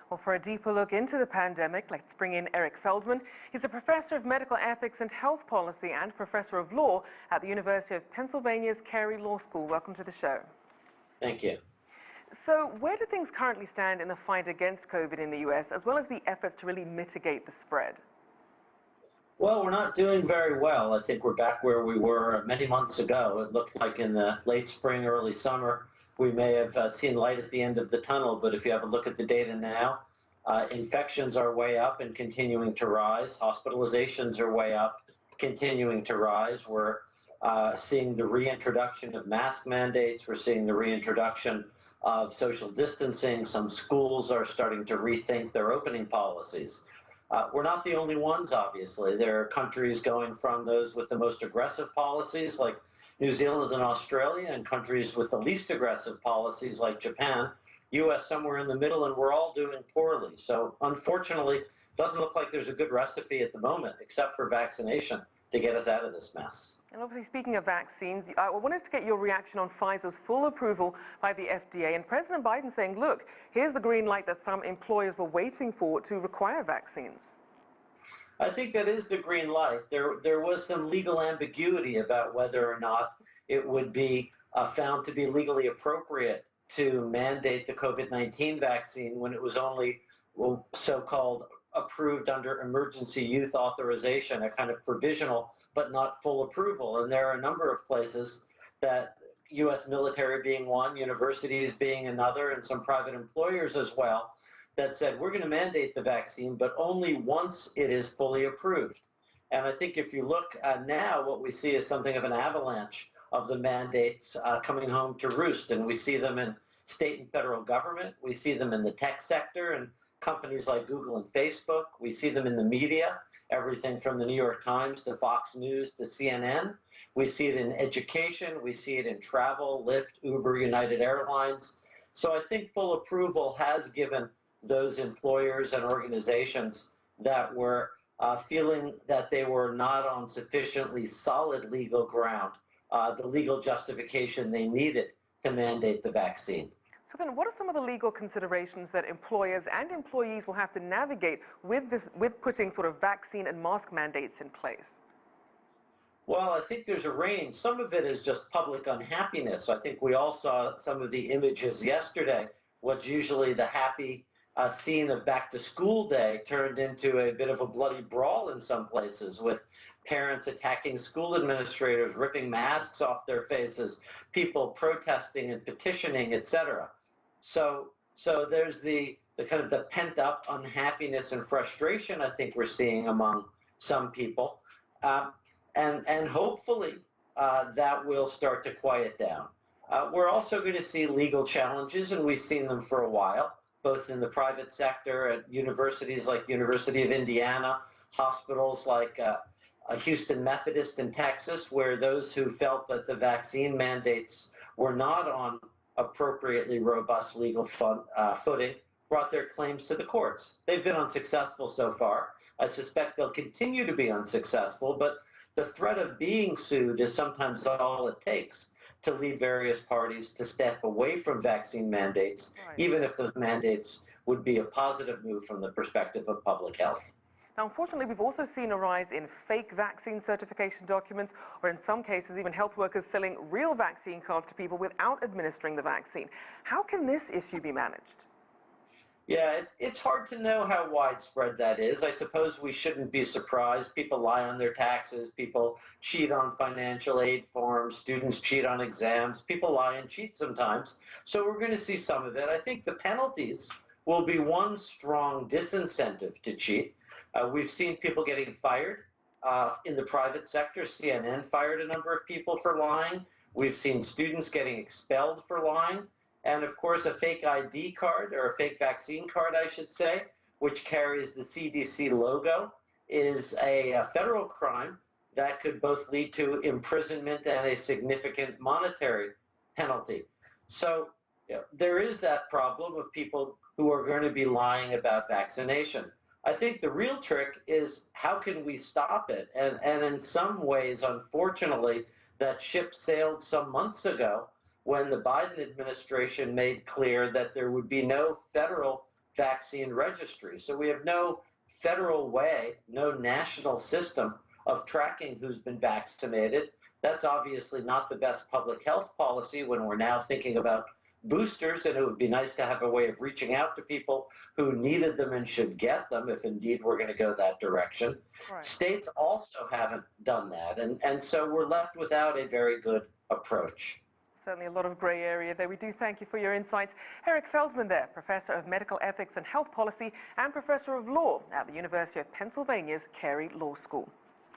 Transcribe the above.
Well, for a deeper look into the pandemic, let's bring in Eric Feldman. He's a professor of medical ethics and health policy and professor of law at the University of Pennsylvania's Carey Law School. Welcome to the show. Thank you. So where do things currently stand in the fight against COVID in the U.S., as well as the efforts to really mitigate the spread? Well, we're not doing very well. I think we're back where we were many months ago. It looked like in the late spring, early summer, we may have seen light at the end of the tunnel. But if you have a look at the data now, infections are way up and continuing to rise. Hospitalizations are way up, continuing to rise. We're seeing the reintroduction of mask mandates. We're seeing the reintroduction of social distancing. Some schools are starting to rethink their opening policies. We're not the only ones, obviously. There are countries going from those with the most aggressive policies, like New Zealand and Australia, and countries with the least aggressive policies, like Japan, U.S. somewhere in the middle, and we're all doing poorly. So unfortunately, it doesn't look like there's a good recipe at the moment, except for vaccination, to get us out of this mess. And obviously, speaking of vaccines, I wanted to get your reaction on Pfizer's full approval by the FDA and President Biden saying, look, here's the green light that some employers were waiting for to require vaccines. I think that is the green light. There was some legal ambiguity about whether or not it would be found to be legally appropriate to mandate the COVID-19 vaccine when it was only so-called approved under emergency use authorization, a kind of provisional but not full approval. And there are a number of places, that U.S. military being one, universities being another, and some private employers as well, that said, we're going to mandate the vaccine, but only once it is fully approved. And I think if you look now, what we see is something of an avalanche of the mandates coming home to roost. And we see them in state and federal government. We see them in the tech sector and companies like Google and Facebook. We see them in the media, everything from the New York Times to Fox News to CNN. We see it in education. We see it in travel, Lyft, Uber, United Airlines. So I think full approval has given those employers and organizations that were feeling that they were not on sufficiently solid legal ground, the legal justification they needed to mandate the vaccine. So then what are some of the legal considerations that employers and employees will have to navigate with putting sort of vaccine and mask mandates in place? Well, I think there's a range. Some of it is just public unhappiness. I think we all saw some of the images yesterday. What's usually the happy scene of back to school day turned into a bit of a bloody brawl in some places, with parents attacking school administrators, ripping masks off their faces, people protesting and petitioning, etc. So there's the kind of the pent up unhappiness and frustration I think we're seeing among some people, and hopefully that will start to quiet down. We're also going to see legal challenges, and we've seen them for a while, both in the private sector at universities like the University of Indiana, hospitals like Houston Methodist in Texas, where those who felt that the vaccine mandates were not on appropriately robust legal footing brought their claims to the courts. They've been unsuccessful so far. I suspect they'll continue to be unsuccessful, but the threat of being sued is sometimes all it takes to lead various parties to step away from vaccine mandates, right, even if those mandates would be a positive move from the perspective of public health. Now, unfortunately, we've also seen a rise in fake vaccine certification documents, or in some cases, even health workers selling real vaccine cards to people without administering the vaccine. How can this issue be managed? Yeah, it's hard to know how widespread that is. I suppose we shouldn't be surprised. People lie on their taxes. People cheat on financial aid forms. Students cheat on exams. People lie and cheat sometimes. So we're going to see some of it. I think the penalties will be one strong disincentive to cheat. We've seen people getting fired in the private sector. CNN fired a number of people for lying. We've seen students getting expelled for lying. And of course, a fake ID card, or a fake vaccine card, I should say, which carries the CDC logo, is a federal crime that could both lead to imprisonment and a significant monetary penalty. So there is that problem of people who are going to be lying about vaccination. I think the real trick is, how can we stop it? And in some ways, unfortunately, that ship sailed some months ago when the Biden administration made clear that there would be no federal vaccine registry. So we have no federal way, no national system of tracking who's been vaccinated. That's obviously not the best public health policy when we're now thinking about boosters, and it would be nice to have a way of reaching out to people who needed them and should get them if indeed we're going to go that direction. Right. States also haven't done that, and so we're left without a very good approach. Certainly a lot of grey area there. We do thank you for your insights. Eric Feldman there, Professor of Medical Ethics and Health Policy and Professor of Law at the University of Pennsylvania's Carey Law School.